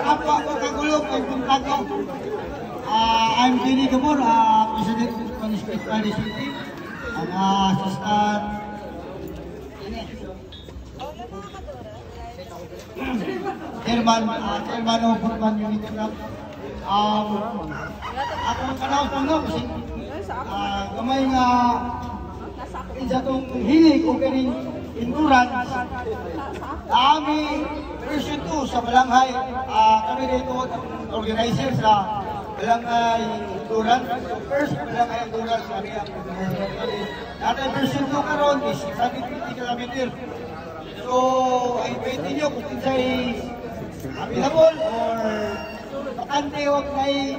Kapwa ko kagulong kay Puntago. I'm Jenny Gamor, President of Spanish City. Ang assistant. Chairman of Footman Unit Club. Ako ang kanaw na kasi kamay nga isa itong hilig o kaning endurance. Kami version 2 sa Balanghay. Kami dito organizer sa Balanghay Endurance. First Balanghay Endurance. Natin version 2 karon is 150 km. So, I invite niyo kung kinsay available or bakante huwag may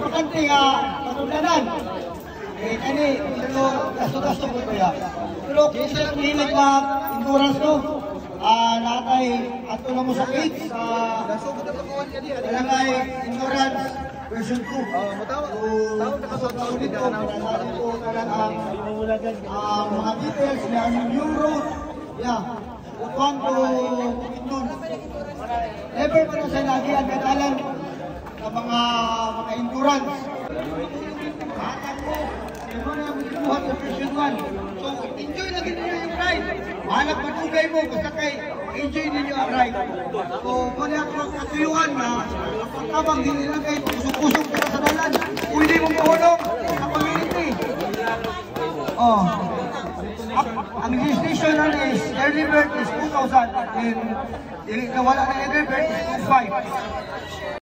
bakante nga patulanan. Kani, ito gasto-gasto ko kaya. Pero kung sila hilig na endurance no, natay ato na mo sa page sa Balanghay Endurance version 2. Mga details na new road. Yeah. Upon to Bukidnon. Never pa na sa lagi ang katalan ng mga endurance. Hatag mo, ano na buhat sa version 1. So, enjoy na ninyo yung ride. Mahalap matugay mo, basta kay enjoy ninyo ang ride. So, muna ako katuyuan na pagkabang hindi lang kayo pusok-pusok sa dalan. Pwede mong mahulog sa community. Oh. Ang registration na is early bird is 2,000 and wala na early bird is 2,500.